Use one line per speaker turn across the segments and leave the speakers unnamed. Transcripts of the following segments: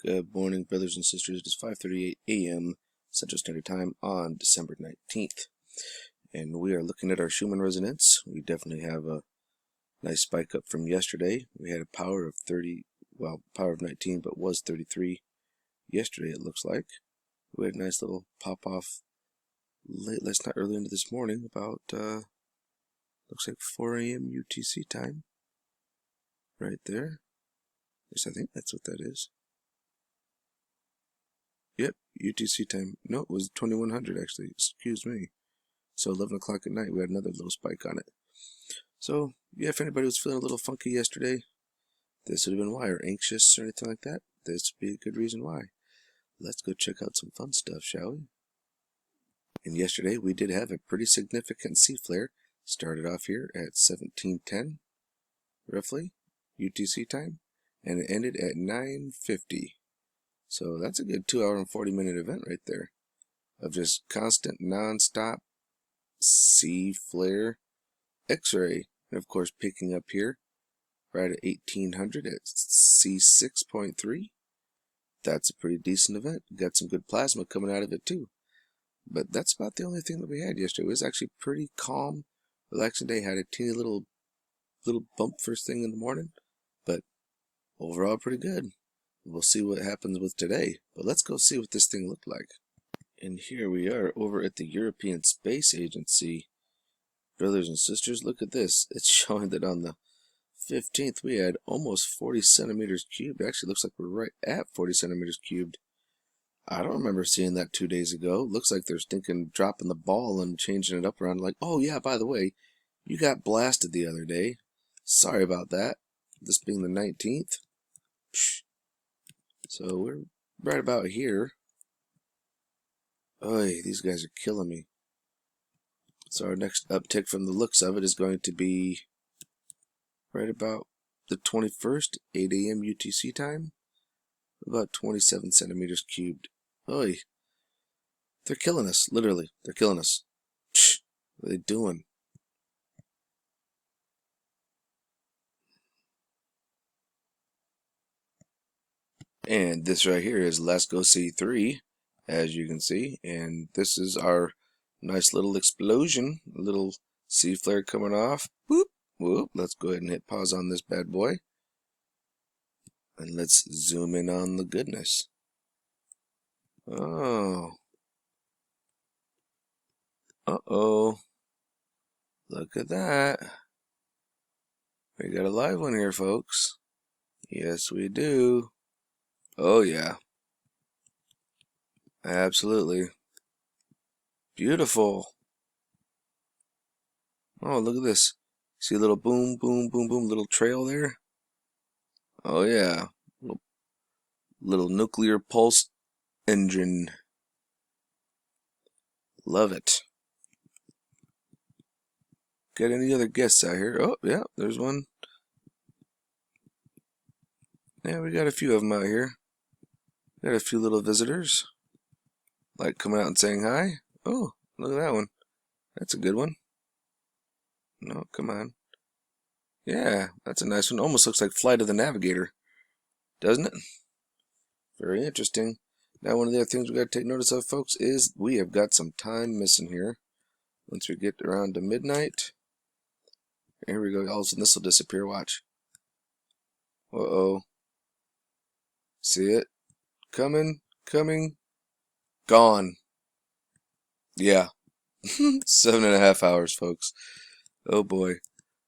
Good morning, brothers and sisters. It is 5:38 a.m. Central Standard Time on December 19th. And we are looking at our Schumann resonance. We definitely have a nice spike up from yesterday. We had a power of 30, well, power of 19, but was 33 yesterday, it looks like. We had a nice little pop off late last night, early into this morning, about, looks like 4 a.m. UTC time. Right there. Yes, I think that's what that is. Yep, UTC time. No, it was 2100 actually. Excuse me. So 11 o'clock at night, we had another little spike on it. So, yeah, if anybody was feeling a little funky yesterday, this would have been why, or anxious or anything like that. This would be a good reason why. Let's go check out some fun stuff, shall we? And yesterday, we did have a pretty significant C flare. Started off here at 1710, roughly, UTC time, and it ended at 9:50. So that's a good 2 hour and 40-minute event right there of just constant, non-stop C flare X-ray. And of course, picking up here right at 1800 at C6.3. That's a pretty decent event. Got some good plasma coming out of it too. But that's about the only thing that we had yesterday. It was actually pretty calm, relaxing day. Had a teeny little bump first thing in the morning, but overall pretty good. We'll see what happens with today, but let's go see what this thing looked like. And here we are over at the European Space Agency. Brothers and sisters, look at this. It's showing that on the 15th we had almost 40 centimeters cubed. It actually looks like we're right at 40 centimeters cubed. I don't remember seeing that 2 days ago. Looks like they're thinking dropping the ball and changing it up around like, oh yeah, by the way, you got blasted the other day. Sorry about that. This being the 19th. Psh. So we're right about here. Oy, these guys are killing me. So our next uptick from the looks of it is going to be right about the 21st, 8 a.m. UTC time. About 27 centimeters cubed. Oy. They're killing us, literally. They're killing us. Psh, what are they doing? And this right here is LASCO C3, as you can see. And this is our nice little explosion. A little C flare coming off. Whoop, whoop. Let's go ahead and hit pause on this bad boy. And let's zoom in on the goodness. Oh. Uh-oh. Look at that. We got a live one here, folks. Yes, we do. Oh, yeah. Absolutely. Beautiful. Oh, look at this. See a little boom, boom, boom, boom, little trail there? Oh, yeah. Little nuclear pulse engine. Love it. Got any other guests out here? Oh, yeah, there's one. Yeah, we got a few of them out here. Got a few little visitors. Like coming out and saying hi. Oh, look at that one. That's a good one. No, come on. Yeah, that's a nice one. Almost looks like Flight of the Navigator. Doesn't it? Very interesting. Now, one of the other things we got to take notice of, folks, is we have got some time missing here. Once we get around to midnight. Here we go. All of a sudden, this will disappear. Watch. Uh-oh. See it? Coming. Gone. Yeah. 7.5 hours, folks. Oh boy.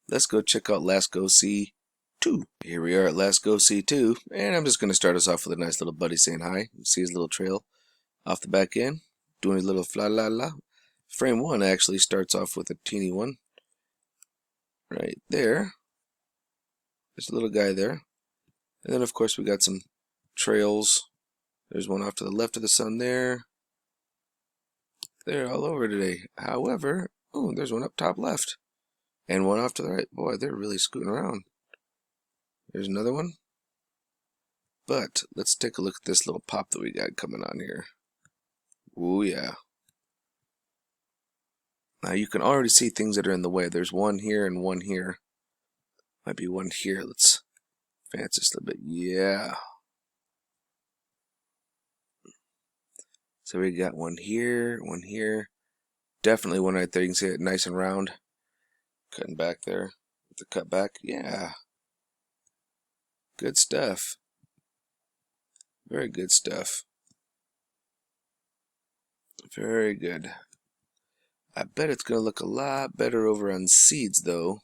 Let's go check out LASCO C2. Here we are at LASCO C2. And I'm just going to start us off with a nice little buddy saying hi. You see his little trail off the back end. Doing his little fla la la. Frame 1 actually starts off with a teeny one. Right there. There's a little guy there. And then of course we got some trails. There's one off to the left of the sun there. They're all over today. However, oh, there's one up top left. And one off to the right. Boy, they're really scooting around. There's another one. But let's take a look at this little pop that we got coming on here. Ooh, yeah. Now you can already see things that are in the way. There's one here and one here. Might be one here. Let's advance this a little bit. Yeah. So we got one here, one here. Definitely one right there. You can see it nice and round. Cutting back there with the cut back. Yeah. Good stuff. Very good stuff. Very good. I bet it's going to look a lot better over on seeds, though.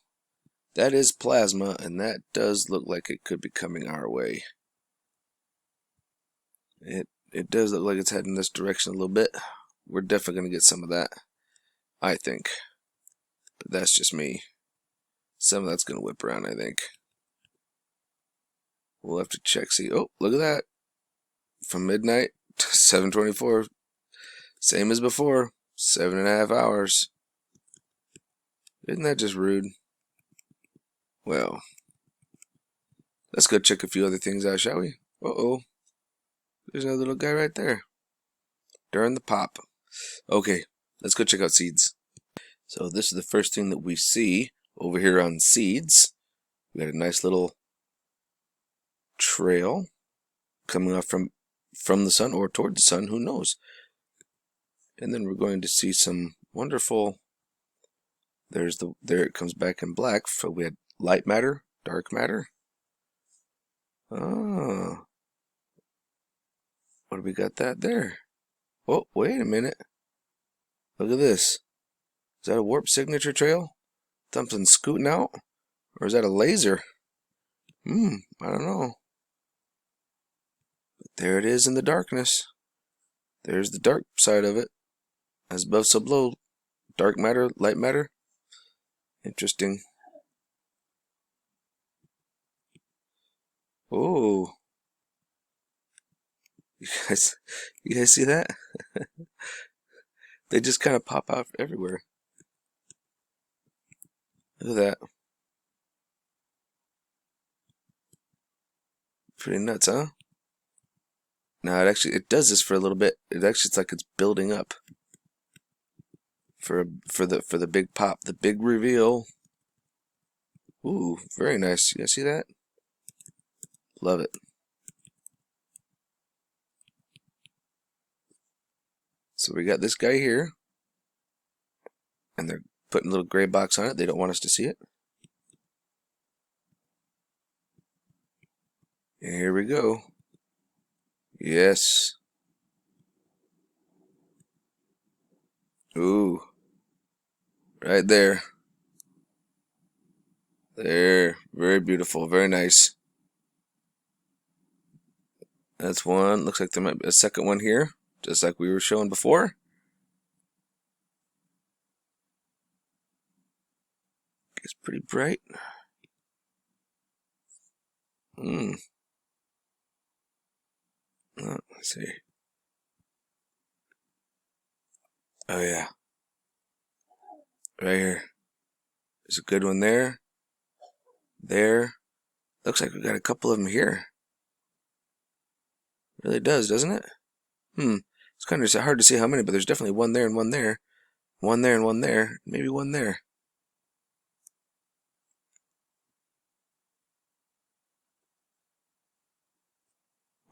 That is plasma, and that does look like it could be coming our way. It does look like it's heading this direction a little bit. We're definitely going to get some of that, I think. But that's just me. Some of that's going to whip around, I think. We'll have to check, see. Oh, look at that. From midnight to 7:24. Same as before. 7.5 hours. Isn't that just rude? Well, let's go check a few other things out, shall we? Uh-oh. There's another little guy right there. During the pop. Okay, let's go check out seeds. So this is the first thing that we see over here on seeds. We got a nice little trail coming off from the sun or toward the sun, who knows. And then we're going to see some wonderful, there it comes back in black. So we had light matter, dark matter. Ah, what do we got that there? Oh, wait a minute. Look at this. Is that a warp signature trail? Something scooting out? Or is that a laser? I don't know. But there it is in the darkness. There's the dark side of it. As above, so below. Dark matter, light matter. Interesting. Oh. You guys see that? They just kind of pop out everywhere. Look at that. Pretty nuts, huh? Now it does this for a little bit. It's like it's building up for the big pop, the big reveal. Ooh, very nice. You guys see that? Love it. So we got this guy here, and they're putting a little gray box on it. They don't want us to see it. And here we go. Yes. Ooh. Right there. There. Very beautiful. Very nice. That's one. Looks like there might be a second one here, just like we were showing before. It's pretty bright. Let's see. Oh yeah. Right here. There's a good one there. There. Looks like we got a couple of them here. It really does, doesn't it? It's kind of hard to see how many, but there's definitely one there and one there. One there and one there. Maybe one there.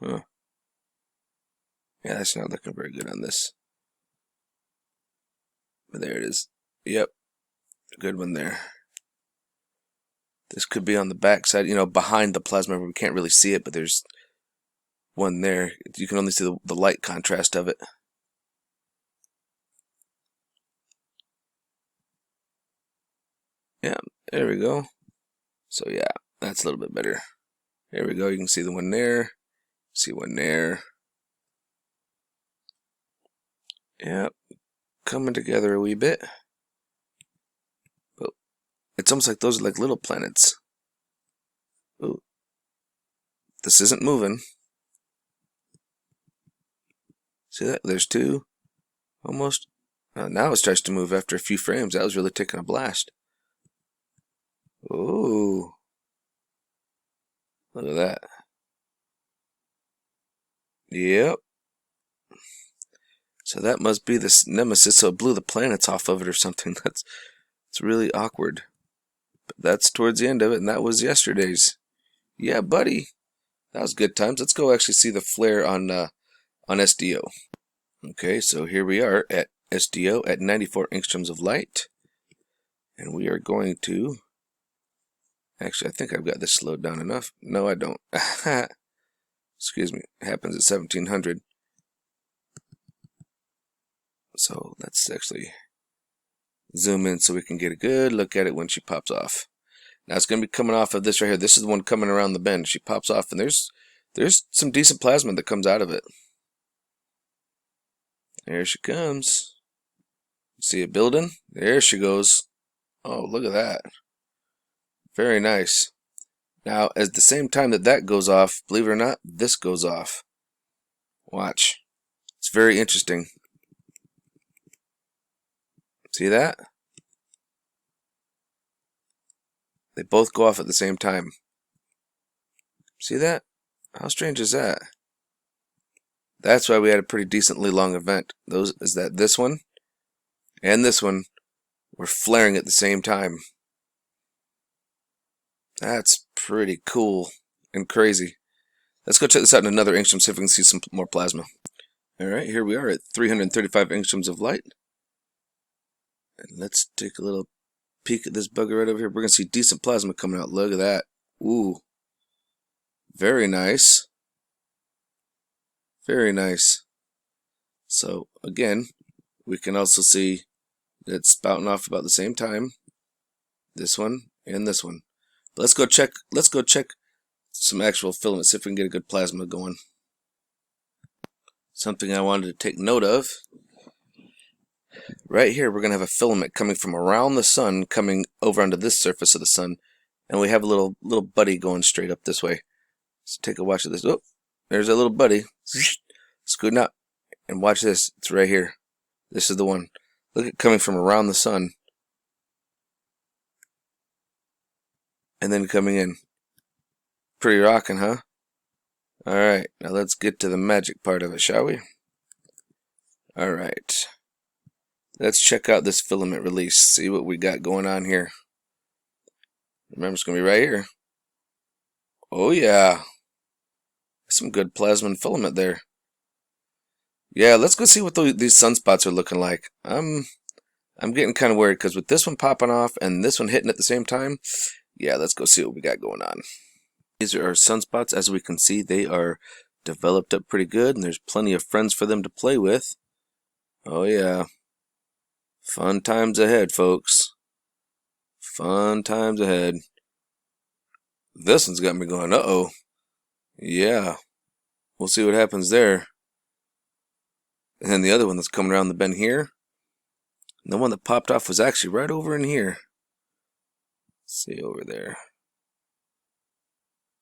Huh. Yeah, that's not looking very good on this. But there it is. Yep. Good one there. This could be on the back side, behind the plasma. We can't really see it, but there's one there. You can only see the light contrast of it. Yeah, there we go. So yeah, that's a little bit better. There we go. You can see the one there. See one there. Yep. Coming together a wee bit. But it's almost like those are like little planets. Ooh. This isn't moving. See that? There's two. Almost. Now it starts to move after a few frames. That was really taking a blast. Ooh. Look at that. Yep. So that must be this nemesis, so it blew the planets off of it or something. It's really awkward. But that's towards the end of it, and that was yesterday's. Yeah, buddy. That was good times. Let's go actually see the flare on SDO. Okay, so here we are at SDO at 94 angstroms of light. And we are going to... Actually, I think I've got this slowed down enough. No, I don't. Excuse me. It happens at 1700. So let's actually zoom in so we can get a good look at it when she pops off. Now it's going to be coming off of this right here. This is the one coming around the bend. She pops off, and there's some decent plasma that comes out of it. There she comes. See it building? There she goes. Oh, look at that. Very nice. Now, at the same time that goes off, believe it or not, this goes off. Watch. It's very interesting. See that? They both go off at the same time. See that? How strange is that? That's why we had a pretty decently long event. This one and this one were flaring at the same time. That's pretty cool and crazy. Let's go check this out in another angstrom, see if we can see some more plasma. Alright, here we are at 335 angstroms of light. And let's take a little peek at this bugger right over here. We're going to see decent plasma coming out. Look at that. Ooh. Very nice. Very nice. So, again, we can also see that it's spouting off about the same time. This one and this one. But let's go check some actual filament, see if we can get a good plasma going. Something I wanted to take note of. Right here, we're going to have a filament coming from around the sun, coming over onto this surface of the sun. And we have a little buddy going straight up this way. So take a watch of this. Oh, there's a little buddy. Scooting up. And watch this. It's right here. This is the one. Look at it coming from around the sun. And then coming in. Pretty rocking, huh? Alright, now let's get to the magic part of it, shall we? Alright. Let's check out this filament release. See what we got going on here. Remember, it's going to be right here. Oh, yeah. Some good plasma and filament there. Yeah, let's go see what these sunspots are looking like. I'm getting kind of worried because with this one popping off and this one hitting at the same time, yeah, let's go see what we got going on. These are our sunspots. As we can see, they are developed up pretty good, and there's plenty of friends for them to play with. Oh, yeah. Fun times ahead, folks. Fun times ahead. This one's got me going, uh-oh. Yeah. We'll see what happens there. And then the other one that's coming around the bend here. And the one that popped off was actually right over in here. Let's see over there.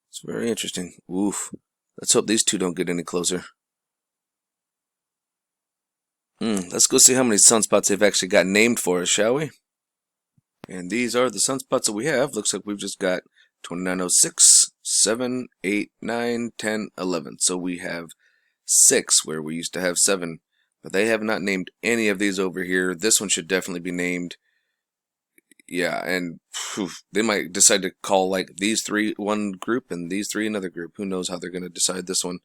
It's very interesting. Oof. Let's hope these two don't get any closer. Let's go see how many sunspots they've actually got named for us, shall we? And these are the sunspots that we have. Looks like we've just got 2906, 7, 8, 9, 10, 11. So we have 6 where we used to have 7. But they have not named any of these over here. This one should definitely be named. Yeah, and they might decide to call like these 3 one group and these 3 another group. Who knows how they're going to decide this one.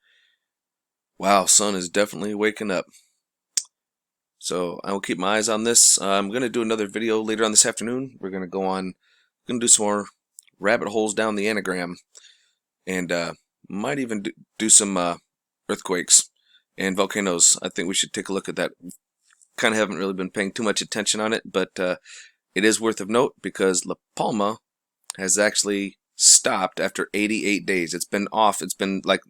Wow, sun is definitely waking up. So I will keep my eyes on this. I'm going to do another video later on this afternoon. We're going to go on, going to do some more rabbit holes down the anagram. And might even do some earthquakes and volcanoes. I think we should take a look at that. Kind of haven't really been paying too much attention on it, but it is worth of note because La Palma has actually stopped after 88 days. It's been off. It's been like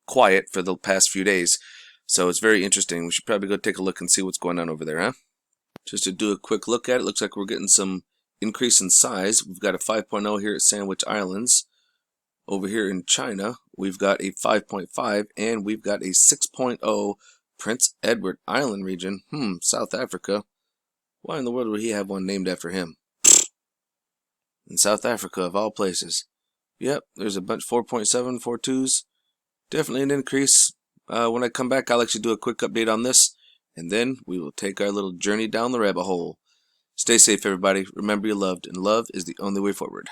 quiet for the past few days. So it's very interesting. We should probably go take a look and see what's going on over there, huh? Just to do a quick look at it, looks like we're getting some increase in size. We've got a 5.0 here at Sandwich Islands. Over here in China, we've got a 5.5, and we've got a 6.0 Prince Edward Island region. South Africa. Why in the world would he have one named after him? In South Africa, of all places. Yep, there's a bunch, 4.7, 4.2s. Definitely an increase. When I come back, I'll actually do a quick update on this, and then we will take our little journey down the rabbit hole. Stay safe, everybody. Remember you're loved, and love is the only way forward.